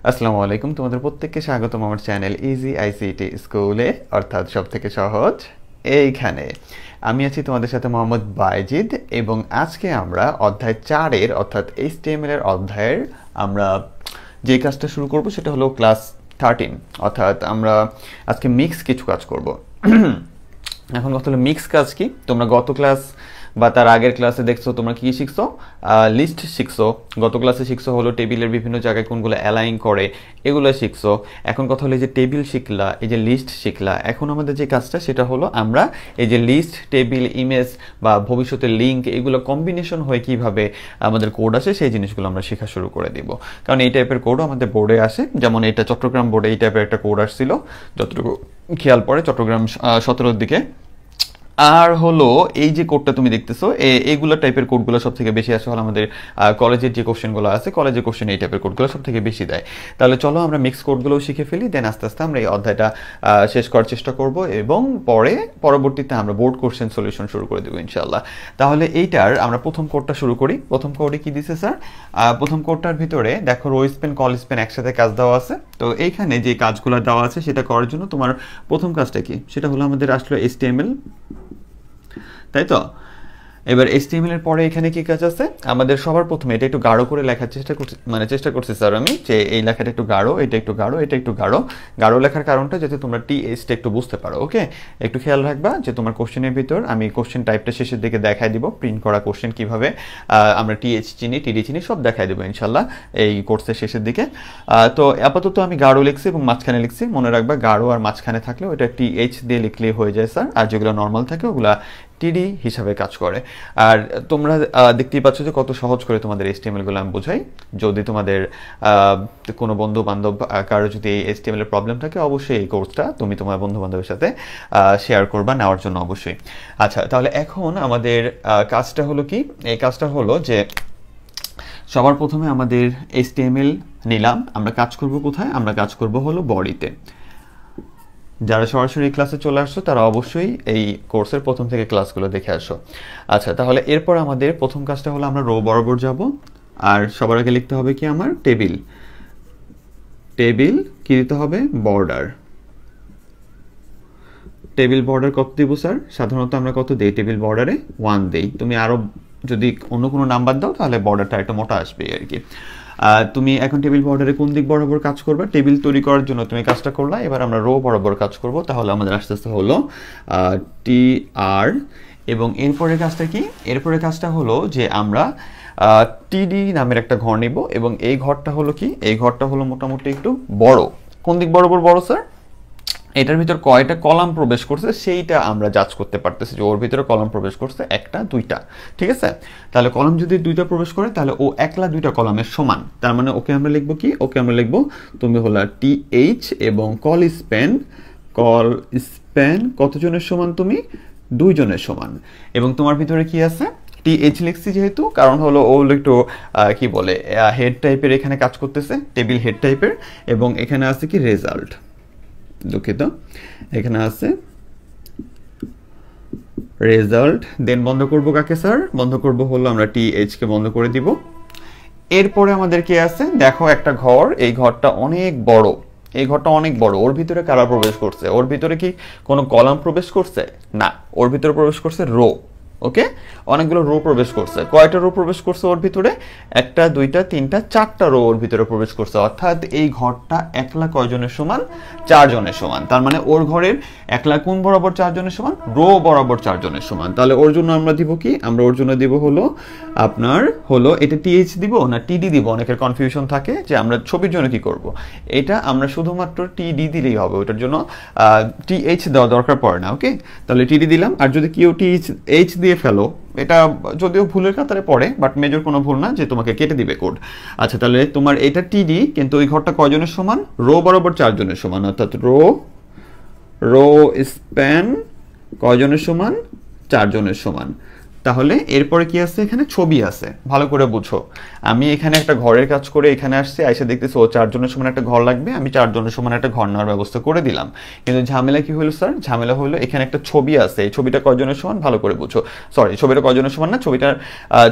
আসসালামু আলাইকুম, তোমাদের প্রত্যেককে স্বাগতম আমার চ্যানেল ইজি আইসিটি স্কুলে, অর্থাৎ সব থেকে সহজ এইখানে। আমি আছি তোমাদের সাথে মোহাম্মদ বাইজিদ, এবং আজকে আমরা অধ্যায় 4-এর অর্থাৎ HTML এর অধ্যায়ের আমরা যে কাজটা শুরু করব সেটা হলো ক্লাস 13, অর্থাৎ আমরা আজকে মিক্স কিছু কাজ করব। এখন কথা হলো মিক্স কাজ কি। তোমরা গত ক্লাস বা তার আগের ক্লাসে দেখছো তোমরা কি শিখছো, লিস্ট শিখছো। গত ক্লাসে শিখছো হলো টেবিলের বিভিন্ন জায়গায় কোনগুলো অ্যালাইন করে এগুলো শিখছো। এখন কথা হলো এই যে টেবিল শিখলা, এই যে লিস্ট শিখলা, এখন আমাদের যে কাজটা সেটা হলো আমরা এই যে লিস্ট, টেবিল, ইমেজ বা ভবিষ্যতে লিঙ্ক এগুলো কম্বিনেশন হয়ে কিভাবে আমাদের কোড আসে সেই জিনিসগুলো আমরা শেখা শুরু করে দিব। কারণ এই টাইপের কোডও আমাদের বোর্ডে আসে, যেমন এটা চট্টগ্রাম বোর্ডে এই টাইপের একটা কোড আসছিল যতটুকু খেয়াল পড়ে, চট্টগ্রাম 17-র দিকে। আর হলো এই যে কোডটা তুমি দেখতেছো, এইগুলো টাইপের কোডগুলো সব থেকে বেশি আসে হলো আমাদের কলেজের যে কোশ্চেনগুলো আছে, কলেজের কোশ্চেন এই টাইপের কোডগুলো সব থেকে বেশি দেয়। তাহলে চলো আমরা মিক্স কোডগুলোও শিখে ফেলি, দেন আস্তে আস্তে আমরা এই অধ্যায়টা শেষ করার চেষ্টা করব, এবং পরবর্তীতে আমরা বোর্ড কোশ্চেন সলিউশন শুরু করে দেবো ইনশাল্লাহ। তাহলে এইটার আমরা প্রথম কোডটা শুরু করি। প্রথম কোডে কি দিছে স্যার? প্রথম কোডটার ভিতরে দেখো রো স্পেন, কল স্পেন একসাথে কাজ দেওয়া আছে। তো এইখানে যে কাজগুলো দেওয়া আছে সেটা করার জন্য তোমার প্রথম কাজটা কি, সেটা হলো আমাদের আসলে HTML, তাই তো? এবার HTML এর পরে এখানে কি কাজ আছে আমাদের? সবার প্রথমে এটা একটু গাঢ় করে লেখার চেষ্টা করছি স্যার আমি, যে এই লেখাটা একটু গাঢ়, এটা একটু গাঢ়, এটা একটু গাঢ়। গাঢ় লেখার কারণটা যাতে তোমরা টিএইচটা একটু বুঝতে পারো। ওকে, একটু খেয়াল রাখবা যে তোমার কোশ্চেনের ভিতর আমি কোশ্চেন টাইপটা শেষের দিকে দেখাই দিব, প্রিন্ট করা কোশ্চেন কিভাবে আমরা টিএইচ চিনি, টিডি চিনি, সব দেখাই দেবো ইনশাল্লাহ এই কোর্সের শেষের দিকে। তো আপাতত আমি গাঢ় লিখছি এবং মাঝখানে লিখছি, মনে রাখবা গাঢ় আর মাঝখানে থাকলে ওটা টিএইচ দিয়ে লিখলেই হয়ে যায় স্যার, আর যেগুলো নর্মাল থাকে ওগুলা টিডি হিসাবে কাজ করে। আর তোমরা দেখতেই পাচ্ছ যে কত সহজ করে তোমাদের HTML গুলো আমি বোঝাই। যদি তোমাদের কোনো বন্ধু বান্ধব কারো যদি এই HTML এর প্রবলেম থাকে, অবশ্যই এই কোর্সটা তুমি তোমার বন্ধু বান্ধবের সাথে শেয়ার করবা, নেওয়ার জন্য অবশ্যই। আচ্ছা, তাহলে এখন আমাদের কাজটা হলো কি? এই কাজটা হলো যে সবার প্রথমে আমাদের HTML নিলাম, আমরা কাজ করব কোথায়? আমরা কাজ করব হলো বডিতে। যারা সরাসরি ক্লাসে চলে আসছো তারা অবশ্যই এই কোর্সের প্রথম থেকে ক্লাসগুলো দেখে আসো। আচ্ছা, তাহলে এরপর আমাদের প্রথম কাজটা হলো আমরা রো বরাবর যাব, আর সবার আগে লিখতে হবে কি আমার? টেবিল। টেবিল কি দিতে হবে? বর্ডার। টেবিল বর্ডার কত দিব স্যার? সাধারণত আমরা কত দেই টেবিল বর্ডারে? 1 দেই। তুমি আরো যদি অন্য কোনো নাম্বার দাও তাহলে বর্ডারটা একটা মোটা আসবে আর কি। তুমি এখন টেবিল বর্ডারে কোন দিক বরাবর কাজ করবে? টেবিল তৈরি করার জন্য তুমি কাজটা করলা, এবার আমরা রো বরাবর কাজ করব। তাহলে আমাদের আস্তে আস্তে হলো TR, এবং এরপরের কাজটা কি? এরপরের কাজটা হলো যে আমরা TD নামের একটা ঘর নিব, এবং এই ঘরটা হলো কি? এই ঘরটা হলো মোটামুটি একটু বড়। কোন দিক বরাবর বড় স্যার? এটার ভিতর কয়টা কলাম প্রবেশ করছে সেইটা আমরা জাজ করতে পারতেছি, যে ওর ভিতরে কলাম প্রবেশ করছে 1টা 2টা, ঠিক আছে? তাহলে কলাম যদি 2টা প্রবেশ করে তাহলে ও একলা 2টা কলামের সমান। তার মানে ওকে আমরা লিখবো কি? ওকে আমরা লিখবো তুমি হলো TH, এবং কল স্প্যান কতজনের সমান? তুমি 2 জনের সমান। এবং তোমার ভিতরে কি আছে? TH লিখছি যেহেতু, কারণ হলো ও একটু কি বলে হেড টাইপের এখানে কাজ করতেছে, টেবিল হেড টাইপের। এবং এখানে আছে কি? রেজাল্ট। দুঃখিত, এখানে আছে রেজাল্ট। দেন বন্ধ করব কাকে স্যার? বন্ধ করব হলো আমরা TH কে বন্ধ করে দিব। এরপরে আমাদের কি আছে? দেখো একটা ঘর, এই ঘরটা অনেক বড়, এই ঘরটা অনেক বড়। ওর ভিতরে কারা প্রবেশ করছে? ওর ভিতরে কি কোনো কলাম প্রবেশ করছে? না, ওর ভিতরে প্রবেশ করছে রো। ওকে, অনেকগুলো রো প্রবেশ করছে। কয়টা রো প্রবেশ করছে ওর ভিতরে? 1টা 2টা 3টা 4টা রো ওর ভিতরে প্রবেশ করছে। অর্থাৎ এই ঘরটা একলা কয়জনের সমান? 4 জনের সমান। তার মানে ওর ঘরের একলা কোন বরাবর 4 জনের সমান? রো বরাবর 4 জনের সমান। তাহলে ওর জন্য আমরা দিব কি? আমরা ওর জন্য দিব হলো আপনার হলো এটা TH দিব না TD দিব? অনেকের কনফিউশন থাকে যে আমরা ছবির জন্য কি করব। এটা আমরা শুধুমাত্র TD দিলেই হবে, ওটার জন্য TH দেওয়া দরকার পড়ে না। ওকে, তাহলে TD দিলাম। আর যদি কেউ TH দিয়ে ফেলো, এটা যদিও ভুলের কাতারে পড়ে, বাট মেজর কোনো ভুল না যে তোমাকে কেটে দিবে কোড। আচ্ছা, তাহলে তোমার এটা TD, কিন্তু ওই ঘরটা কয়জনের সমান? রো বরাবর 4 জনের সমান। অর্থাৎ রো স্প্যান কয়জনের সমান? 4 জনের সমান। তাহলে এরপরে কি আছে, এখানে ছবি আছে, ভালো করে বুঝো। আমি এখানে একটা ঘরের কাজ করে এখানে আসছি, আইসা দেখতেছি ও 4 জনের সমান একটা ঘর লাগবে, আমি 4 জনের সমান একটা ঘর নেওয়ার ব্যবস্থা করে দিলাম। কিন্তু ঝামেলা কি হলো স্যার, ঝামেলা হলো এখানে একটা ছবি আছে, এই ছবিটা কয়জনের সমান ভালো করে বুঝো। সরি, ছবিটা কয়জনের সমান না,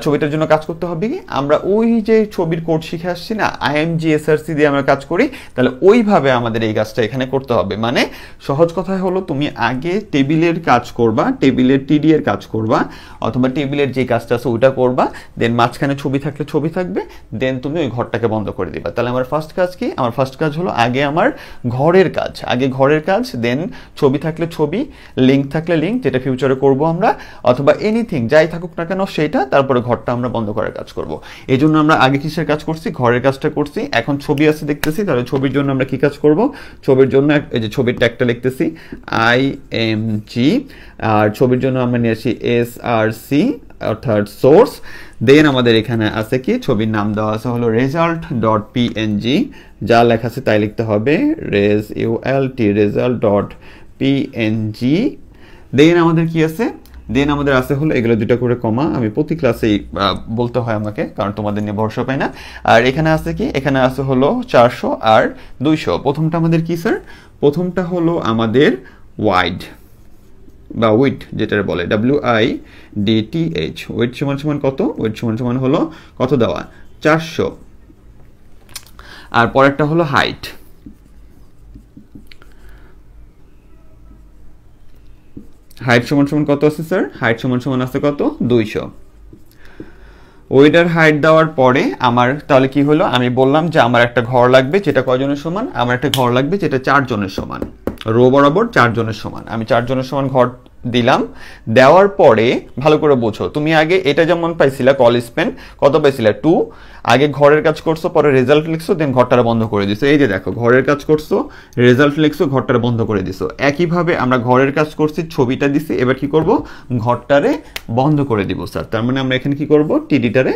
ছবিটার জন্য কাজ করতে হবে কি, আমরা ওই যে ছবির কোড শিখে আসছি না, IMG SRC দিয়ে আমরা কাজ করি, তাহলে ওইভাবে আমাদের এই কাজটা এখানে করতে হবে। মানে সহজ কথায় হলো, তুমি আগে টেবিলের কাজ করবা, টেবিলের TD এর কাজ করবা, অথবা টেবিলের যে কাজটা আছে ওইটা করবা, দেন মাঝখানে ছবি থাকলে ছবি থাকবে, দেন তুমি ওই ঘরটাকে বন্ধ করে দিবা। তাহলে আমার ফার্স্ট কাজ কি, আমার ফার্স্ট কাজ হলো আগে আমার ঘরের কাজ, দেন ছবি থাকলে ছবি, লিঙ্ক থাকলে লিঙ্ক, যেটা ফিউচারে করব আমরা, অথবা এনিথিং যাই থাকুক না কেন সেটা, তারপরে ঘরটা আমরা বন্ধ করার কাজ করব। এই জন্য আমরা আগে কিসের কাজ করছি, ঘরের কাজটা করছি। এখন ছবি আছে দেখতেছি, তাহলে ছবির জন্য আমরা কি কাজ করব, ছবির জন্য এই যে ছবির ট্যাগটা লিখতেছি IMG, আর ছবির জন্য আমরা নিয়ে আসি SRC অর্থাৎ সোর্স। দেন আমাদের এখানে আছে কি, ছবির নাম দেওয়া আছে হলো result.png, যা লেখা আছে তাই লিখতে হবে, result.png। দেন আমাদের কি আছে, দেন আমাদের আছে হলো এগুলো দুটো করে কমা, আমি প্রতি ক্লাসেই বলতে হয় আমাকে, কারণ তোমাদের নিয়ে ভরসা পাই না। আর এখানে আছে কি, এখানে আছে হলো 400 আর 200। প্রথমটা আমাদের কি স্যার, প্রথমটা হলো আমাদের ওয়াইড বা উইড, যেটা বলে WIDTH। উইড সমান সমান কত, উইড সমান সমান হলো কত দেওয়া, 400। আর পরেরটা হলো হাইট, হাইট সমান সমান কত আছে স্যার, হাইট সমান সমান আছে কত, 200। ওইটার হাইট দেওয়ার পরে আমার তাহলে কি হলো, আমি বললাম যে আমার একটা ঘর লাগবে যেটা কয়জনের সমান, আমার একটা ঘর লাগবে যেটা 4 জনের সমান, রো বরাবর 4 জনের সমান। আমি 4 জনের সমান ঘর দিলাম। দেওয়ার পরে ভালো করে বোঝো, তুমি আগে এটা যেমন পাইছিলা কল স্পেন, কত পাইছিলা 2, আগে ঘরের কাজ করছো, পরে রেজাল্ট লিখছো, দেন ঘরটারে বন্ধ করে দিছো। এই যে দেখো, ঘরের কাজ করছো, রেজাল্ট লিখছো, ঘরটারে বন্ধ করে দিছো। একইভাবে আমরা ঘরের কাজ করছি, ছবিটা দিছি, এবার কি করব, ঘরটারে বন্ধ করে দিব স্যার। তার মানে আমরা এখানে কি করব, টিডিটারে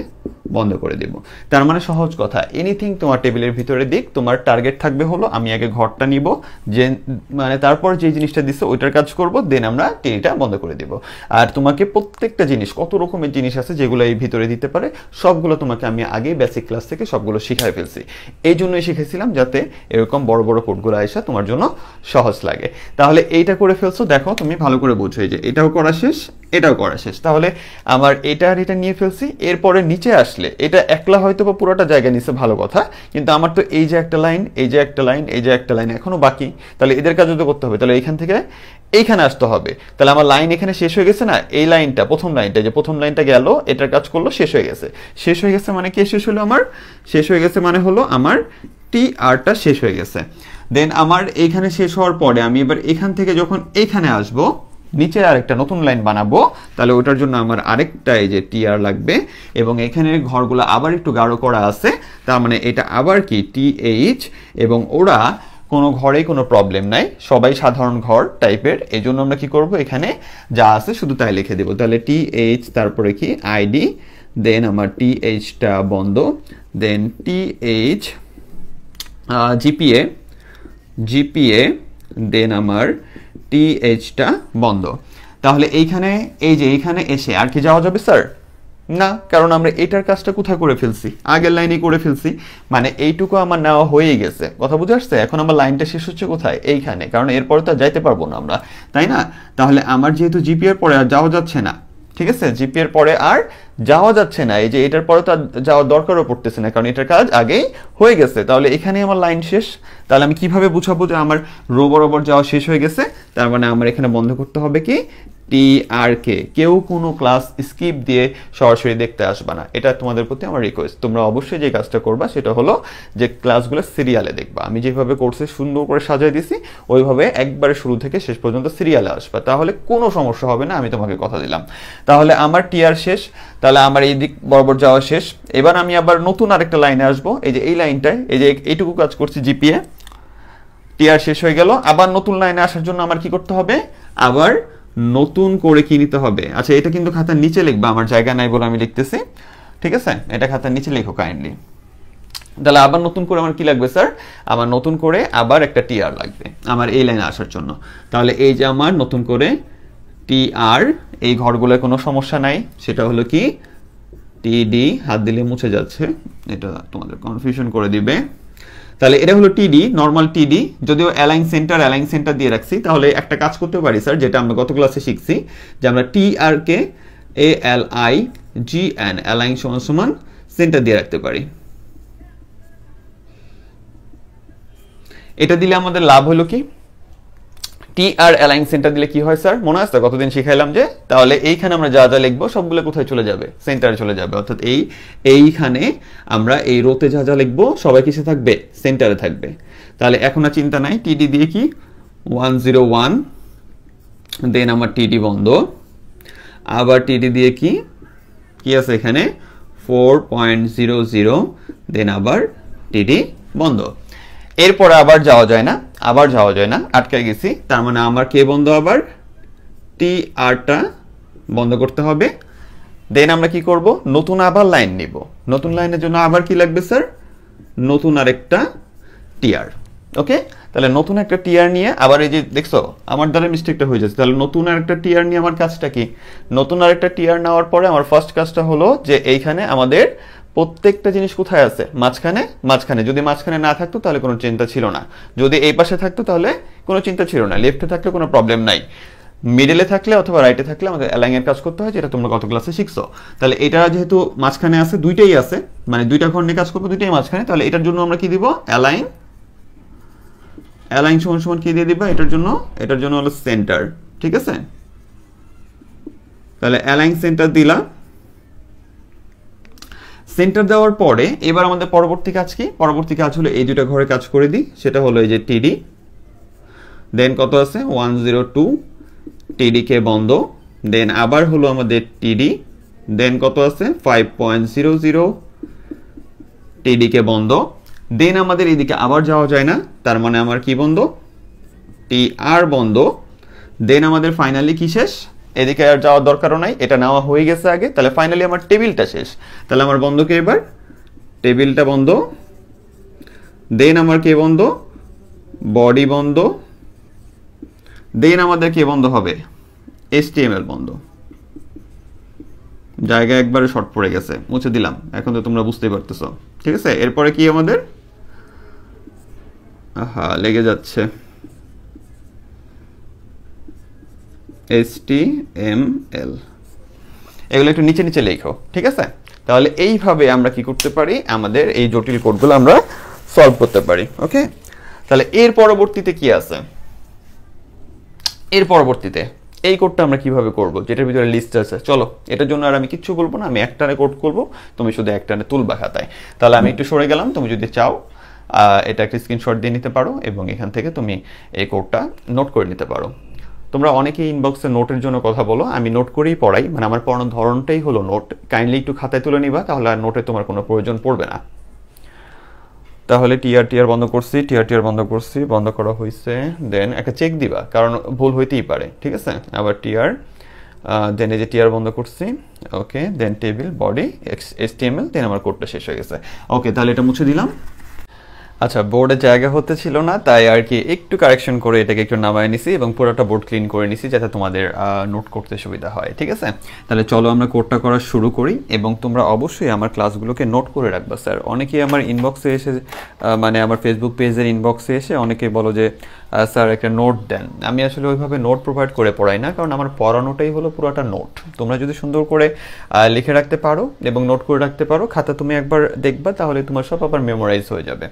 বন্ধ করে দিব। তার মানে সহজ কথা, এনিথিং তোমার টেবিলের ভিতরে দিক, তোমার টার্গেট থাকবে হলো আমি আগে ঘরটা নিব, যে মানে তারপর যে জিনিসটা দিচ্ছে ওইটার কাজ করব, দেন আমরা টিডিটা বন্ধ করে দিব। আর তোমাকে প্রত্যেকটা জিনিস, কত রকমের জিনিস আছে যেগুলো এই ভিতরে দিতে পারে, সবগুলো তোমাকে আমি আগে বেসিক ক্লাস থেকে সবগুলো শিখাই ফেলছি। এই জন্যই শিখেছিলাম যাতে এরকম বড় বড় কোডগুলো আসা তোমার জন্য সহজ লাগে। তাহলে এইটা করে ফেলছো, দেখো তুমি ভালো করে বুঝো, এই যে এটাও করা শেষ, এটাও করা শেষ। তাহলে আমার এটা আর এটা নিয়ে ফেলছি। এরপরে নিচে আসলে এটা একলা হয়তো বা পুরোটা জায়গা নিচ্ছে, ভালো কথা, কিন্তু আমার তো এই যে একটা লাইন, এই যে একটা লাইন, এই যে একটা লাইন এখনো বাকি, তাহলে এদের কাজও তো করতে হবে। তাহলে এইখান থেকে এইখানে আসতে হবে। তাহলে আমার লাইন এখানে শেষ হয়ে গেছে না, এই লাইনটা, প্রথম লাইনটা, যে প্রথম লাইনটা গেল, এটার কাজ করলো, শেষ হয়ে গেছে। শেষ হয়ে গেছে মানে কি শেষ হলো, আমার শেষ হয়ে গেছে মানে হলো আমার TRটা শেষ হয়ে গেছে। দেন আমার এইখানে শেষ হওয়ার পরে আমি এবার এখান থেকে যখন এইখানে আসবো, নিচে আরেকটা নতুন লাইন বানাবো, তাহলে ওটার জন্য আমার আরেকটা এই যে TR লাগবে, এবং এখানে ঘরগুলো আবার একটু গাঢ় করা আছে, তার মানে এটা আবার কি TH, এবং ওরা কোনো ঘরেই কোনো প্রবলেম নাই, সবাই সাধারণ ঘর টাইপের। এই জন্য আমরা কি করব, এখানে যা আছে শুধু তাই লিখে দেবো। তাহলে TH, তারপরে কি ID, দেন আমার THটা বন্ধ, দেন TH GPA, দেন আমার THটা বন্ধ। তাহলে এইখানে এই যে এইখানে এসে আর কি যাওয়া যাবে স্যার না, কারণ আমরা এটার কাজটা কোথায় করে ফেলছি, আগের লাইনে করে ফেলছি, মানে এইটুকু আমার নেওয়া হয়ে গেছে। কথা বুঝে আসছে? এখন আমার লাইনটা শেষ হচ্ছে কোথায়, এইখানে, কারণ এরপরে তো যাইতে পারবো না আমরা, তাই না? তাহলে আমার যেহেতু জিপিএর পরে আর যাওয়া যাচ্ছে না, ঠিক আছে, জিপিএর পরে আর যাওয়া যাচ্ছে না, এই যে এটার পরে তো যাওয়ার দরকারও পড়তেছে না, কারণ এটার কাজ আগেই হয়ে গেছে। তাহলে এখানে আমার লাইন শেষ। তাহলে আমি কিভাবে বুঝাবো যে আমার রো বরাবর যাওয়া শেষ হয়ে গেছে? তার মানে আমার এখানে বন্ধ করতে হবে কি TRK। কেউ কোনো ক্লাস স্কিপ দিয়ে সরাসরি দেখতে আসবে না, এটা তোমাদের প্রতি আমার রিকোয়েস্ট। তোমরা অবশ্যই যে কাজটা করবা সেটা হলো যে ক্লাসগুলো সিরিয়ালে দেখবা। আমি যেভাবে কোর্সে সুন্দর করে সাজাই দিছি ওইভাবে একবারে শুরু থেকে শেষ পর্যন্ত সিরিয়ালে আসবা, তাহলে কোনো সমস্যা হবে না, আমি তোমাকে কথা দিলাম। তাহলে আমার TR শেষ, তাহলে আমার এই দিক বরাবর যাওয়া শেষ। এবার আমি আবার নতুন আরেকটা লাইনে আসবো, এই যে এই লাইনটায়, এই যে এইটুকু কাজ করছি জিপিএ, TR শেষ হয়ে গেল। আবার নতুন লাইনে আসার জন্য আমার কি করতে হবে, আবার নতুন করে কি নিতে হবে। আচ্ছা, এটা কিন্তু খাতার নিচে লিখবা, আমার জায়গা নাই বলে আমি লিখতেছি, ঠিক আছে? এটা খাতার নিচে লেখো কাইন্ডলি। তাহলে আবার নতুন করে আমার কি লাগবে স্যার, আমার নতুন করে আবার একটা TR লাগবে আমার এই লাইনে আসার জন্য। তাহলে এই যে আমার নতুন করে টি আর, এই ঘরগুলোয় কোনো সমস্যা নাই, সেটা হলো কি টিডি, হাত দিলে মুছে যাচ্ছে, এটা তোমাদের কনফিউশন করে দিবে। তাহলে এটা হলো টিডি, নর্মাল টিডি, যদিও অ্যালাইন সেন্টার দিয়ে রাখছি। তাহলে একটা কাজ করতে পারি স্যার, যেটা আমরা গত ক্লাসে শিখছি, যে আমরা টি আর কে ALIGN অ্যালাইন সমান সেন্টার দিয়ে রাখতে পারি। এটা দিলে আমাদের লাভ হলো কি, টি আর অ্যালাইন সেন্টার দিলে কি হয় স্যার, মনে আছে কতদিন শিখাইলাম যে, তাহলে এইখানে আমরা যা যা লিখবো সবগুলো কোথায় চলে যাবে, সেন্টারে চলে যাবে। অর্থাৎ এইখানে আমরা এই রোতে যা যা লিখবো সবাই কিসে থাকবে, সেন্টারে থাকবে। তাহলে এখন আর চিন্তা নাই, টিডি দিয়ে কি 101, দেন আমার টিডি বন্ধ, আবার টিডি দিয়ে কি আছে এখানে 4.00, দেন আবার টিডি বন্ধ। এরপরে আবার যাওয়া যায় না, আটকে গেছি। তার মানে আমার কে বন্ধ, আবার টি আরটা বন্ধ করতে হবে। দেন আমরা কি করব, নতুন আবার লাইন নিব। নতুন লাইনের জন্য আবার কি লাগবে স্যার, নতুন আরেকটা টিআর। ওকে, তাহলে নতুন একটা টিআর নিয়ে আবার এই যে দেখছো আমার দ্বারা মিস্টেকটা হয়ে যাচ্ছে, তাহলে নতুন আরেকটা টিআর নিয়ে আমার কাজটা কি, নতুন আরেকটা টিআর নেওয়ার পরে আমার ফার্স্ট কাজটা হলো যে এইখানে আমাদের প্রত্যেকটা জিনিস কোথায় আছে, মাঝখানে। যদি মাঝখানে না থাকতো তাহলে কোনো চিন্তা ছিল না, যদি এই পাশে থাকতো তাহলে কোনো চিন্তা ছিল না, লেফটে থাকলে কোনো প্রবলেম নাই, মিডলে থাকলে অথবা রাইটে থাকলে আমাদের অ্যালাইন এর কাজ করতে হয়, যেটা তোমরা গত ক্লাসে শিখছো। তাহলে এটা যেহেতু মাঝখানে আছে, দুইটাই আছে, মানে দুইটা ঘর নিয়ে কাজ করবো, দুইটাই মাঝখানে, তাহলে এটার জন্য আমরা কি দিব, অ্যালাইন সমান কি দিয়ে দিবা, এটার জন্য হলো সেন্টার। ঠিক আছে, তাহলে অ্যালাইন সেন্টার দিলা। সেন্টার দেওয়ার পরে এবার আমাদের পরবর্তী কাজ কি, পরবর্তী কাজ হলো এই দুটো ঘরে কাজ করে দিই, সেটা হলো এই যে টিডি, দেন কত আছে 102, টিডি কে বন্ধ, দেন আবার হলো আমাদের টিডি, দেন কত আছে 5.00, টিডি কে বন্ধ, দেন আমাদের এদিকে আবার যাওয়া যায় না, তার মানে আমার কি বন্ধ, টি আর বন্ধ, দেন আমাদের ফাইনালি কি শেষ, এদিকে আর যাওয়ার দরকারও নাই, এটা নেওয়া হয়ে গেছে আগে। তাহলে ফাইনালি আমার টেবিলটা শেষ। তাহলে আমার বন্ধকে এবার টেবিলটা বন্ধ, দেন আমার কে বন্ধ, বডি বন্ধ, দেন আমাদের কে বন্ধ হবে, HTML বন্ধ। জায়গা একবারে শর্ট পড়ে গেছে, মুছে দিলাম, এখন তো তোমরা বুঝতেই পারতেছো। ঠিক আছে, এরপরে কি আমাদের লেগে যাচ্ছে HTML, এগুলো একটু নিচে নিচে লেখো। ঠিক আছে, তাহলে এইভাবে আমরা কি করতে পারি, আমাদের এই জটিল কোডগুলো আমরা সলভ করতে পারি। ওকে, তাহলে এর পরবর্তীতে কি আছে, এর পরবর্তীতে এই কোডটা আমরা কিভাবে করব, যেটার ভিতরে লিস্ট আছে। চলো, এটার জন্য আর আমি কিচ্ছু বলবো না, আমি একটানে কোড করব, তুমি শুধু একটানে তুলবা খাতায়। তাহলে আমি একটু সরে গেলাম, তুমি যদি চাও এটা একটা স্ক্রিনশট দিয়ে নিতে পারো এবং এখান থেকে তুমি এই কোডটা নোট করে নিতে পারো। তোমরা অনেকেই ইনবক্সে নোটের জন্য কথা বলো, আমি নোট করেই পড়াই, মানে আমার পড়ানোর ধরনটাই হলো নোট। কাইন্ডলি একটু খাতায় তুলে নিবা, তাহলে আর নোটে তোমার কোনো প্রয়োজন পড়বে না। তাহলে টিআর বন্ধ করছি, বন্ধ করা হয়েছে। দেন একটা চেক দিবা, কারণ ভুল হইতেই পারে। ঠিক আছে, আবার দেন এই যে টিআর বন্ধ করছি। ওকে, দেন টেবিল, বডি, HTML, দেন আমার কোডটা শেষ হয়ে গেছে। ওকে, তাহলে এটা মুছে দিলাম। আচ্ছা, বোর্ডে জায়গা হতে ছিল না, তাই আর কি একটু কারেকশন করে এটাকে একটু নামায় নিছি এবং পুরোটা বোর্ড ক্লিন করে নিছি, যাতে তোমাদের নোট করতে সুবিধা হয়। ঠিক আছে, তাহলে চলো আমরা কোডটা করা শুরু করি এবং তোমরা অবশ্যই আমার ক্লাসগুলোকে নোট করে রাখবা। স্যার, অনেকেই আমার ইনবক্সে এসে, মানে আমার ফেসবুক পেজের ইনবক্সে এসে অনেকেই বলো যে স্যার একটা নোট দেন। আমি আসলে ওইভাবে নোট প্রোভাইড করে পড়াই না, কারণ আমার পড়ানোটাই হলো পুরোটা নোট। তোমরা যদি সুন্দর করে লিখে রাখতে পারো এবং নোট করে রাখতে পারো, খাতা তুমি একবার দেখবা, তাহলে তোমার সব আবার মেমোরাইজ হয়ে যাবে।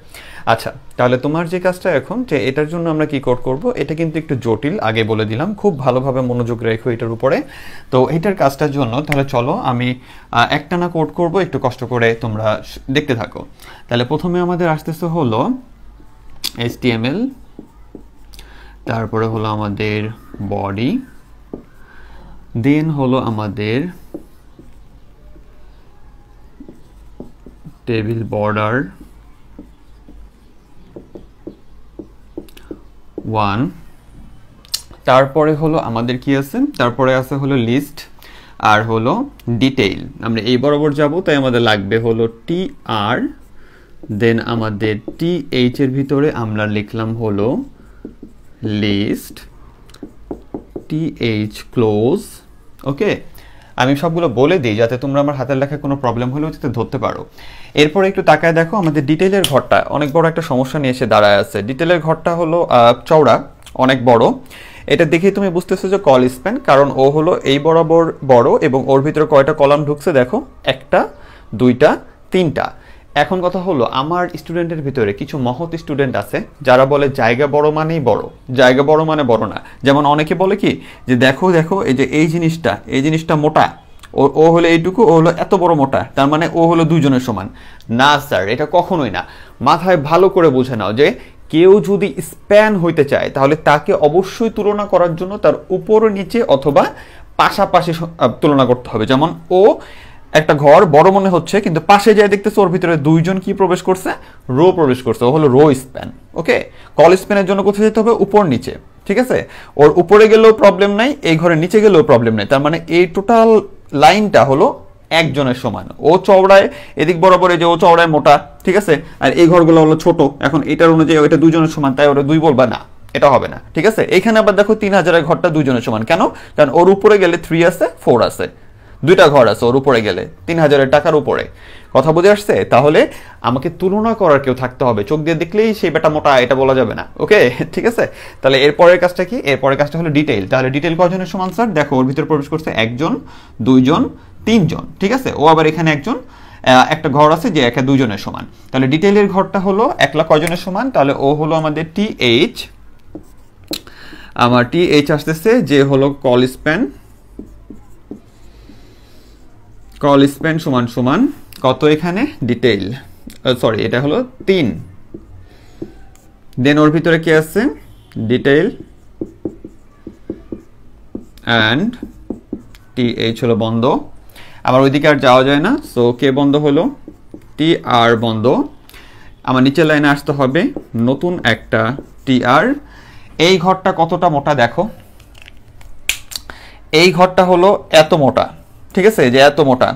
আচ্ছা, তাহলে তোমার যে কাজটা এখন, যে এটার জন্য আমরা কি কোড করব, এটা কিন্তু একটু জটিল, আগে বলে দিলাম, খুব ভালোভাবে মনোযোগ রেখো এটার উপরে। তো এটার কাজটার জন্য তাহলে চলো আমি একটানা কোড করব, একটু কষ্ট করে তোমরা দেখতে থাকো। তাহলে প্রথমে আমাদের আসতেছে হলো HTML, তারপরে হলো আমাদের বডি, দেন হলো আমাদের টেবিল বর্ডার 1, তারপরে হলো আমাদের কি আছে, তারপরে আছে হলো লিস্ট আর হলো ডিটেইল। আমরা এই বরাবর যাব, তাই আমাদের লাগবে হলো TR, দেন আমাদের TH এর ভিতরে আমরা লিখলাম হলো লিস্ট, টিএইচ ক্লোজ। ওকে, আমি সবগুলো বলে দিই যাতে তোমরা আমার হাতের লেখায় কোনো প্রবলেম হলেও যাতে ধরতে পারো। এরপরে একটু তাকায় দেখো, আমাদের ডিটেইলের ঘরটা অনেক বড় একটা সমস্যা নিয়ে এসে দাঁড়ায় আছে। ডিটেইলের ঘরটা হলো চওড়া, অনেক বড়। এটা দেখেই তুমি বুঝতেছো যে কল স্প্যান, কারণ ও হলো এই বরাবর বড় এবং ওর ভিতরে কয়টা কলাম ঢুকছে দেখো, 1টা 2টা 3টা। এখন কথা হলো, আমার স্টুডেন্টের ভিতরে কিছু মহৎ স্টুডেন্ট আছে যারা বলে জায়গা বড় মানেই বড়, জায়গা বড় মানে বড় না। যেমন অনেকে বলে কি যে দেখো দেখো এই যে এই জিনিসটা মোটা, ও হলো এইটুকু, ও হলো এত বড় মোটা, তার মানে ও হলো দুজনের সমান। না স্যার, এটা কখনোই না। মাথায় ভালো করে বুঝে নাও যে কেউ যদি স্প্যান হইতে চায় তাহলে তাকে অবশ্যই তুলনা করার জন্য তার উপর নিচে অথবা পাশাপাশি তুলনা করতে হবে। যেমন ও একটা ঘর বড় মনে হচ্ছে, কিন্তু পাশে যায় দেখতেছে ওর ভিতরে 2জন কি প্রবেশ করছে, রো প্রবেশ করছে, ও হলো রো স্প্যান। ওকে, কল স্প্যানের জন্য কোথায় যেতে হবে, উপর নিচে। ঠিক আছে, ওর উপরে গেলেও প্রবলেম নাই, এই ঘরের নিচে গেলেও প্রবলেম নাই। তার মানে এই টোটাল লাইনটা হলো একজনের সমান। ও চওড়ায় এদিক বরাবর, যে ও চওড়ায় মোটা, ঠিক আছে, আর এই ঘরগুলো হলো ছোট। এখন এটার অনুযায়ী এটা 2জনের সমান, তাই ওরা 2 বলবা না, এটা হবে না। ঠিক আছে, এইখানে আবার দেখো 3000-এর ঘরটা 2জনের সমান কেন, কারণ ওর উপরে গেলে 3 আছে 4 আছে, 2টা ঘর আছে ওর উপরে গেলে 3000 টাকার উপরে। কথা বুঝে আসছে? তাহলে আমাকে তুলনা করার কেউ থাকতে হবে, চোখ দিয়ে দেখলেই সেই বেটা মোটা এটা বলা যাবে না। ওকে, ঠিক আছে। তাহলে এরপরের কাজটা কি, এরপরের কাজটা হলো ডিটেইল। তাহলে ডিটেইল কয়জনের সমান স্যার, দেখো ওর ভিতরে প্রবেশ করছে 1জন 2জন 3জন। ঠিক আছে, ও আবার এখানে একজন, একটা ঘর আছে যে একা 2জনের সমান। তাহলে ডিটেইলের ঘরটা হলো একলা কয়জনের সমান, তাহলে ও হলো আমাদের টিএইচ, আমার টিএইচ আসতেছে যে হলো কল স্প্যান সমান সমান কত এখানে, ডিটেইল, সরি এটা হলো 3। দেন ওর ভিতরে কি আছে, ডিটেইল অ্যান্ড টিএইচ হলো বন্ধ। আমার ওইদিকে আর যাওয়া যায় না, সো কে বন্ধ হলো, টি আর বন্ধ। আমার নিচের লাইনে আসতে হবে নতুন একটা টি আর। এই ঘরটা কতটা মোটা দেখো, এই ঘরটা হলো এত মোটা। ঠিক আছে, যে এত মোটা,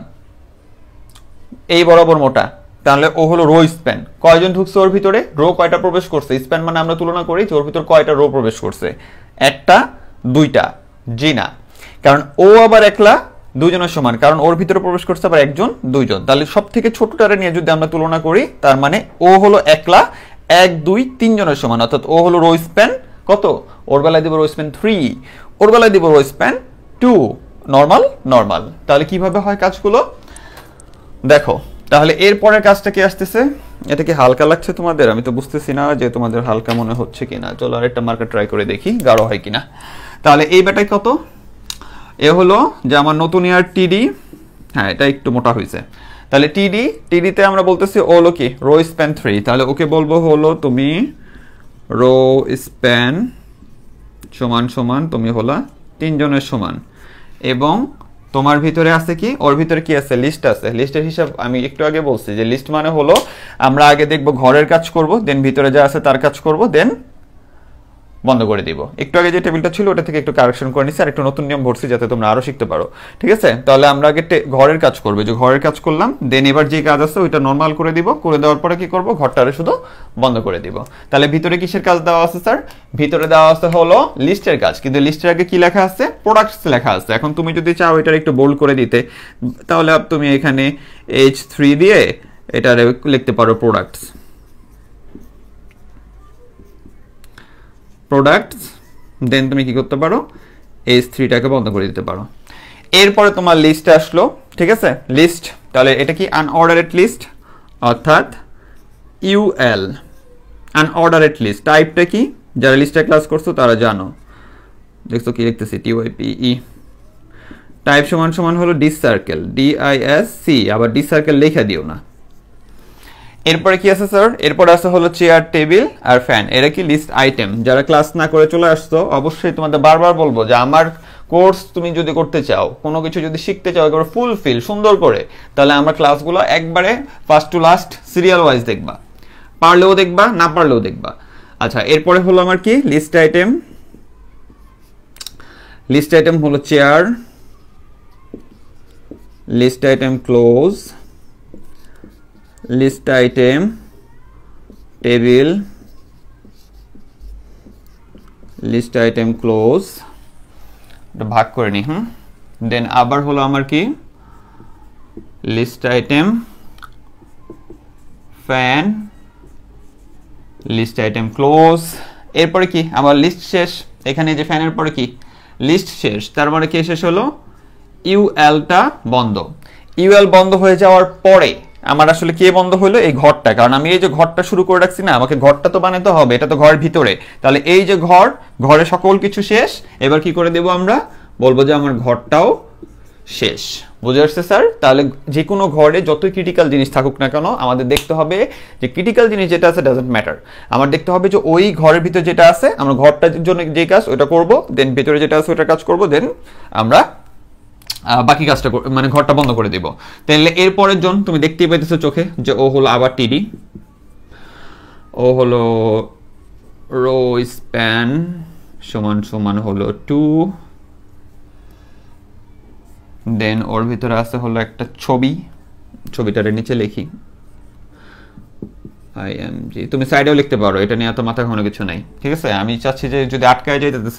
এই বরাবর মোটা, তাহলে ও হলো রো স্প্যান। কয়জন ঢুকছে ওর ভিতরে, রো কয়টা প্রবেশ করছে, স্প্যান মানে আমরা তুলনা করি যে ওর ভিতর কয়টা রো প্রবেশ করছে, 1টা 2টা, জি না, কারণ ও আবার একলা 2জনের সমান, কারণ ওর ভিতরে প্রবেশ করছে আবার 1জন 2জন। তাহলে সব থেকে ছোটটারে নিয়ে যদি আমরা তুলনা করি, তার মানে ও হলো একলা 1 2 3জনের সমান, অর্থাৎ ও হলো রো স্প্যান কত, ওর বেলায় দিব রো স্প্যান 3, ওর বেলায় দিব রো স্প্যান 2, নর্মাল। তাহলে কিভাবে হয় কাজগুলো দেখো। তাহলে এর পরের কাজটা কি আসতেছে, এটা কি হালকা লাগছে তোমাদের, আমি তো বুঝতেছি না যে তোমাদের হালকা মনে হচ্ছে কিনা। চলো আরেকটা মার্কার ট্রাই করে দেখি গাঢ় হয় কিনা। তাহলে এই বেটায় কত, এ হলো যে আমার নতুন ইয়ার টিডি, হ্যাঁ এটা একটু মোটা হয়েছে। তাহলে টিডিতে আমরা বলতেছি ও হলো কি, রো স্প্যান 3। তাহলে ওকে বলবো হলো তুমি রো স্প্যান সমান সমান তুমি হলা 3জনের সমান, এবং তোমার ভিতরে আছে কি, ওর ভিতরে কি আছে, লিস্ট আছে। লিস্টের হিসাব আমি একটু আগে বলছি যে লিস্ট মানে হলো আমরা আগে দেখব ঘরের কাজ করব, দেন ভিতরে যা আছে তার কাজ করব, দেন বন্ধ করে দিব। একটু আগে যে টেবিলটা ছিল ওটা থেকে একটু কারেকশন করে নিছি, আর একটু নতুন নিয়ম ভরছি যাতে তোমরা আরো শিখতে পারো। ঠিক আছে, তাহলে আমরা আগে ঘরের কাজ করবো, যে ঘরের কাজ করলাম, দেন এবার যে কাজ আছে ওইটা নর্মাল করে দিব, করে দেওয়ার পরে কি করব, ঘরটারে শুধু বন্ধ করে দিব। তাহলে ভিতরে কিসের কাজ দেওয়া আছে স্যার, ভিতরে দেওয়া আছে হলো লিস্টের কাজ, কিন্তু লিস্টের আগে কি লেখা আছে, প্রোডাক্টস লেখা আছে। এখন তুমি যদি চাও এটার একটু বোল্ড করে দিতে, তাহলে তুমি এখানে H3 দিয়ে এটা লিখতে পারো প্রোডাক্টস, দেন তুমি কি করতে পারো, H3টাকে বন্ধ করে দিতে পারো। এরপরে তোমার লিস্ট আসলো, ঠিক আছে, লিস্ট। তাহলে এটা কি আনঅর্ডারেড লিস্ট, অর্থাৎ UL, আনঅর্ডারেড লিস্ট। টাইপটা কি, যারা লিস্টে ক্লাস করছো তারা জানো, দেখছো কি লিখতেছি, TYPE। টাইপ সমান সমান হলো ডিসার্কেল, DISC, আবার ডিসার্কেল লেখা দিও না। এরপরে কি আছে স্যার, এরপরে আছে হলো চেয়ার টেবিল আর ফ্যান। এরা কি লিস্ট আইটেম। যারা ক্লাস না করে চলে আসছো, অবশ্যই তোমাদের বারবার বলবো যে আমার কোর্স তুমি যদি করতে চাও, কোনো কিছু যদি শিখতে চাও একবার ফুলফিল সুন্দর করে, তাহলে আমার ক্লাসগুলো একবারে first to last serial wise দেখবা, পারলেও দেখবা না পারলেও দেখবা। আচ্ছা, এরপরে হলো আমার কি লিস্ট আইটেম, লিস্ট আইটেম হলো chair, list item close, list item table, list item close, এটা ভাগ করে নি। দেন আবার হলো আমার কি list item fan, list item close. এরপরে কি আমার লিস্ট শেষ, এখানে যে ফ্যানের পরে কি লিস্ট শেষ, তার মানে কি শেষ হলো ইউএলটা বন্ধ। ইউএল বন্ধ হয়ে যাওয়ার পরে আমার আসলে কে বন্ধ হলো, এই ঘরটা, কারণ আমি এই যে ঘরটা শুরু করে রাখছি না, আমাকে ঘরটা তো বানাতে হবে, এটা তো ঘরের ভিতরে, তাহলে এই যে ঘরে সকল কিছু শেষ। এবার কি করে দেব আমরা, বলবো যে আমার ঘরটাও শেষ। বুঝে আসছে স্যার? তাহলে যে কোনো ঘরে যতই ক্রিটিক্যাল জিনিস থাকুক না কেন, আমাদের দেখতে হবে যে ক্রিটিক্যাল জিনিস যেটা আছে ডাজন্ট ম্যাটার, আমার দেখতে হবে যে ওই ঘরের ভিতরে যেটা আছে, আমরা ঘরটার জন্য যে কাজ ওটা করব, দেন ভিতরে যেটা আছে ওটা কাজ করব, দেন আমরা বাকি কাজটা মানে ঘরটা বন্ধ করে দিব। তাহলে এরপরের জন তুমি দেখতেই পাইতেছো চোখে যে ও হলো আবার টিডি, ও হলো রো স্প্যান সমান সমান হলো 2, দেন ওর ভিতরে আছে হলো একটা ছবিটার নিচে লিখি IMG, তুমি সাইডেও লিখতে পারো, এটা নিয়ে এত মাথা ঘামানো কিছু নাই, ঠিক আছে? আমি চাচ্ছি যে যদি আটকায় যায় তাতে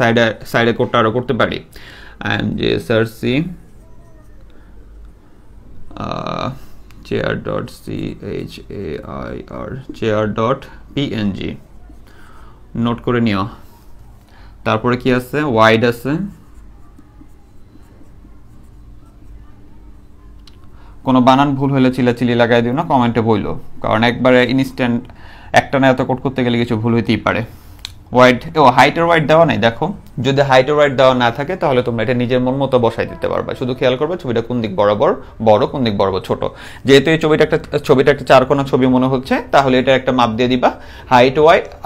সাইডে কোডটা আরো করতে পারি। IMG SRC chair.png নোট করে নিও। তারপরে কি আছে, ওয়াইড আছে, কোনো বানান ভুল হলে চিল্লাচিল্লি লাগাই দিও না, কমেন্টে বইলো, কারণ একবারে ইনস্ট্যান্ট একটা না এত কোড করতে গেলে কিছু ভুল হইতেই পারে। ওয়াইড, হাইটের ওয়াইড দেওয়া নাই, দেখো যদি হাইটের ওয়াইড দেওয়া না থাকে তাহলে তোমরা এটা নিজের মন মতো বসাই দিতে পারবা, শুধু খেয়াল করবে ছবিটা কোন দিক বরাবর বড়, কোন দিক বরাবর ছোট। যেহেতু এই ছবিটা একটা চারকোনা ছবি মনে হচ্ছে, তাহলে এটা একটা মাপ দিয়ে দিবা,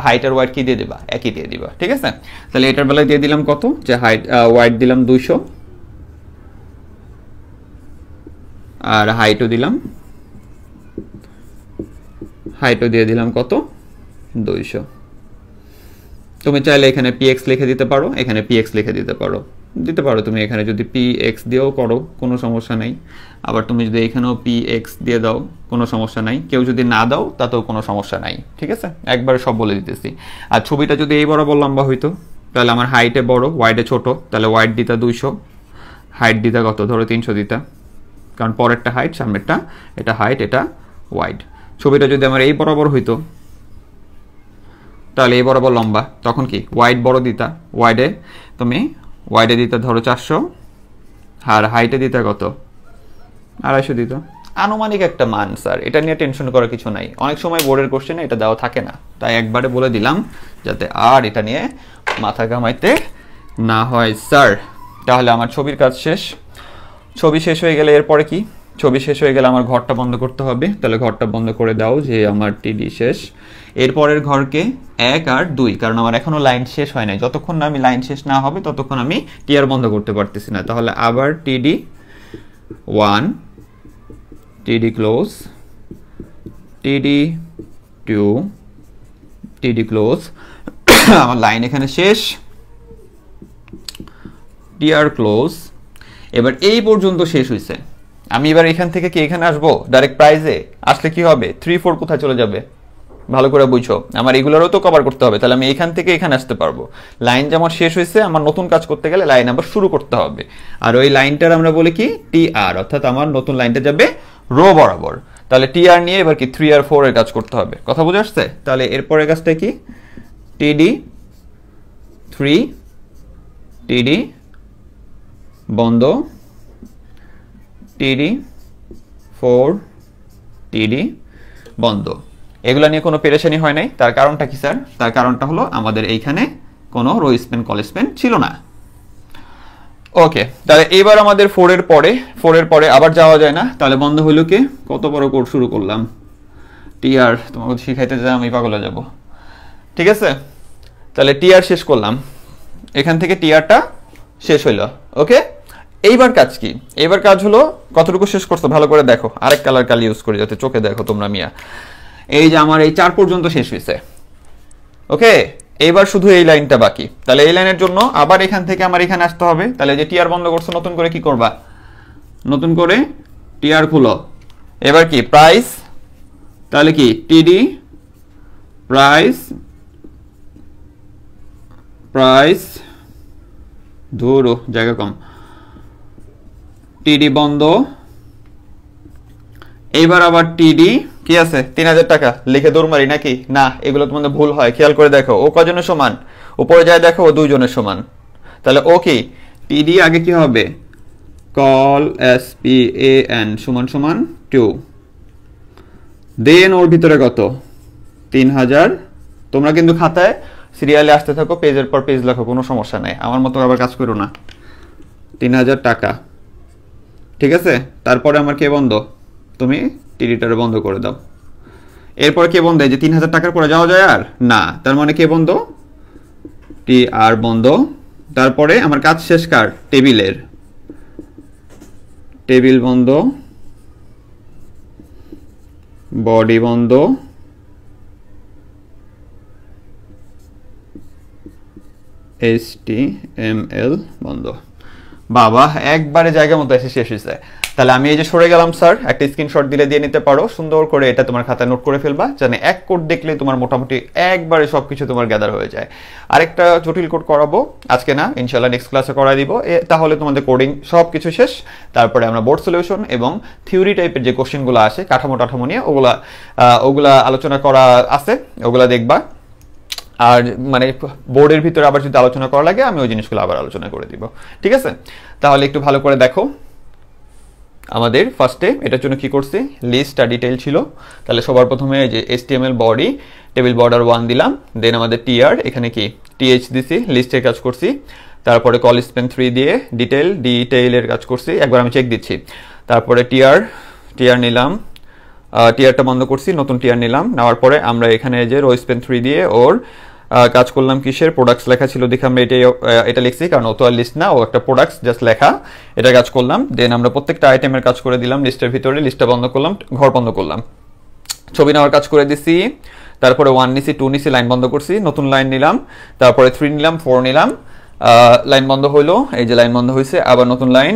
হাইটের ওয়াইড কি দিয়ে দিবা, একই দিয়ে দিবা, ঠিক আছে? তাহলে এটার বেলায় দিয়ে দিলাম কত, যে ওয়াইড দিলাম 200, আর হাইটও দিয়ে দিলাম কত, 200। তুমি চাইলে এখানে px লিখে দিতে পারো, এখানে px লিখে দিতে পারো তুমি এখানে যদি px দিয়েও করো কোনো সমস্যা নাই, আবার তুমি যদি এখানেও px দিয়ে দাও কোনো সমস্যা নাই, কেউ যদি না দাও তাতেও কোনো সমস্যা নাই, ঠিক আছে? একবার সব বলে দিতেছি। আর ছবিটা যদি এই বরাবর লম্বা হইতো তাহলে আমার হাইটে বড়, ওয়াইডে ছোট, তাহলে ওয়াইড দিতা 200, হাইট দিতা কত, ধরো 300 দিতা, কারণ পরেরটা হাইট, সামনেরটা এটা হাইট, এটা ওয়াইড। ছবিটা যদি আমার এই বরাবর হইতো তাহলে এই বরাবর লম্বা, তখন কি ওয়াইড বড় দিতা, ওয়াইডে দিতা ধরো 400, আর হাইটে দিতা কত, 250 দিত। আনুমানিক একটা মান স্যার, এটা নিয়ে টেনশন করার কিছু নাই, অনেক সময় বোর্ডের কোশ্চেনে এটা দেওয়া থাকে না, তাই একবারে বলে দিলাম যাতে আর এটা নিয়ে মাথা ঘামাইতে না হয় স্যার। তাহলে আমার ছবির কাজ শেষ। ছবি শেষ হয়ে গেলে এরপরে কি, ছবি শেষ হয়ে গেলে আমার ঘরটা বন্ধ করতে হবে, তাহলে ঘরটা বন্ধ করে দাও যে আমার টিডি শেষ। এরপরের ঘরকে 1 আর 2, কারণ আমার এখনো লাইন শেষ হয় নাই, যতক্ষণ না আমি লাইন শেষ না হবে ততক্ষণ আমি টিআর বন্ধ করতে পারতেছি না। তাহলে আবার টিডি 1, টিডি ক্লোজ, টিডি 2, টিডি ক্লোজ, আমার লাইন এখানে শেষ, টিআর ক্লোজ। এবার এই পর্যন্ত শেষ হয়েছে, আমি এবার এখান থেকে কি এখানে আসবো ডাইরেক্ট প্রাইজে, আসলে কি হবে 3, 4 কোথায় চলে যাবে, ভালো করে বুঝছো, আমার এগুলোরও তো কভার করতে হবে, তাহলে আমি এখান থেকে এখানে আসতে পারবো। লাইন যে আমার শেষ হয়েছে, আমার নতুন কাজ করতে গেলে লাইন আবার শুরু করতে হবে, আর ওই লাইনটার আমরা বলি কি টিআর, অর্থাৎ আমার নতুন লাইনটা যাবে রো বরাবর। তাহলে টিআর নিয়ে এবার কি 3 আর 4 এর কাজ করতে হবে, কথা বুঝে আসছে? তাহলে এরপরের কাজটা কি, টিডি 3, টিডি বন্ধ, টিডি 4, টিডি বন্ধ। এগুলা নিয়ে কোনো পেরেশানি হয় নাই, তার কারণটা কি স্যার? তার কারণটা হলো আমাদের এইখানে কোনো রো স্পেন কল স্পেন ছিল না। ওকে, তাহলে এবার আমাদের 4 এর পরে আবার যাওয়া যায় না, তাহলে বন্ধ হইলো কে, কত বড় কোড শুরু করলাম, টিআর, তোমাকে শিখাইতে যাই আমি পাগল হয়ে যাব, ঠিক আছে? তাহলে টিআর শেষ করলাম, এখান থেকে টিআরটা শেষ হইলো। ওকে, এইবার কাজ কি, এইবার কাজ হলো কতটুকু শেষ করছো ভালো করে দেখো, আরেক কালি ইউজ করি যাতে চোখে দেখো তোমরা মিয়া। এই যে আমার এই 4 পর্যন্ত শেষ হয়েছে, ওকে, এইবার শুধু এই লাইনটা বাকি। তাহলে এই লাইনের জন্য আবার এখান থেকে আমার এখানে আসতে হবে, তাহলে যে টিআর বন্ধ করছো নতুন করে কি করবা, নতুন করে টিআর খুলো। এবার কি প্রাইস, তাহলে কি টিডি প্রাইস ধুরো জায়গা কম, টিডি বন্ধ। এইবার আবার টিডি কি আছে 3000 টাকা লিখে দৌড় মারি নাকি? না, এগুলো তোমাদের ভুল হয়, খেয়াল করে দেখো ও কজনের সমান, উপরে যায় দেখো ও 2 জনের সমান, তাহলে ও কি টিডি আগে কি হবে কল SPAN সমান সমান 2, দেন ওর ভিতরে কত 3000। তোমরা কিন্তু খাতায় সিরিয়ালে আসতে থাকো, পেজের পর পেজ লেখো, কোনো সমস্যা নাই, আমার মতো আবার কাজ করো না। 3000 টাকা, ঠিক আছে। তারপরে আমার কে বন্ধ, তুমি টিডিটারে বন্ধ করে দাও। এরপর কে বন্ধ, এই যে 3000 টাকার পরে যাওয়া যায় আর না, তার মানে কে বন্ধ টি আর বন্ধ। তারপরে আমার কাজ শেষ কার, টেবিলের, টেবিল বন্ধ, বডি বন্ধ, HTML বন্ধ। বাবা একবারে জায়গা মতো এসে শেষ হয়েছে। তাহলে আমি এই যে সরে গেলাম স্যার, একটা স্ক্রিনশট দিলে দিয়ে নিতে পারো, সুন্দর করে এটা তোমার খাতায় নোট করে ফেলবা, জানে এক কোড দেখলে তোমার মোটামুটি একবারে সবকিছু তোমার গ্যাদার হয়ে যায়। আরেকটা জটিল কোড করাবো আজকে না, ইনশাল্লাহ নেক্সট ক্লাসে করাই দিব, তাহলে তোমাদের কোডিং সব কিছু শেষ। তারপরে আমরা বোর্ড সলিউশন এবং থিওরি টাইপের যে কোশ্চেনগুলো আসে কাঠামো নিয়ে ওগুলা আলোচনা করা আছে, ওগুলা দেখবা। আর মানে বোর্ডের ভিতরে আবার যদি আলোচনা করা লাগে আমি ওই জিনিসগুলো আবার আলোচনা করে দিব, ঠিক আছে। তাহলে একটু ভালো করে দেখো, আমাদের ফার্স্টে এটার জন্য কি করছি, লিস্ট আর ডিটেইল ছিল। তাহলে সবার প্রথমে যে HTML বডি টেবিল বর্ডার 1 দিলাম, দেন আমাদের টিআর এখানে কি TH দিছি, লিস্টের কাজ করছি। তারপরে কল স্পেন 3 দিয়ে ডিটেইলের কাজ করছি, একবার আমি চেক দিচ্ছি। তারপরে টিআর নিলাম, টিআরটা বন্ধ করছি, নতুন টিআর নিলাম, নেওয়ার পরে আমরা এখানে যে রো স্পেন 3 দিয়ে ওর কাজ করলাম কিসের, প্রোডাক্টস লেখা ছিল দেখে আমরা এটা লিখছি, কারণ ও তো আর লিস্ট না, ও একটা প্রোডাক্টস জাস্ট লেখা, এটা কাজ করলাম। দেন আমরা প্রত্যেকটা আইটেমের কাজ করে দিলাম লিস্টের ভিতরে, লিস্টটা বন্ধ করলাম, ঘর বন্ধ করলাম, ছবি নেওয়ার কাজ করে দিছি। তারপরে 1 নিছি, 2 নিছি, লাইন বন্ধ করছি, নতুন লাইন নিলাম, তারপরে 3 নিলাম, 4 নিলাম, লাইন বন্ধ হইলো, এই যে লাইন বন্ধ হয়েছে, আবার নতুন লাইন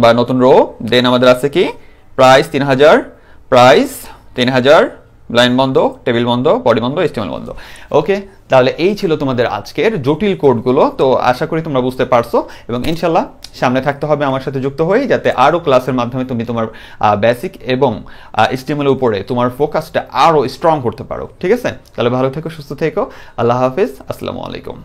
বা নতুন রো। দেন আমাদের আছে কি প্রাইস 3000, লাইন বন্ধ, টেবিল বন্ধ, বডি বন্ধ, HTML বন্ধ। ওকে, তাহলে এই ছিল তোমাদের আজকের জটিল কোডগুলো। তো আশা করি তোমরা বুঝতে পারছো, এবং ইনশাল্লাহ সামনে থাকতে হবে আমার সাথে যুক্ত হয়ে, যাতে আরও ক্লাসের মাধ্যমে তুমি তোমার বেসিক এবং HTML উপরে তোমার ফোকাসটা আরও স্ট্রং করতে পারো, ঠিক আছে। তাহলে ভালো থেকো, সুস্থ থেকো, আল্লাহ হাফিজ, আসসালামু আলাইকুম।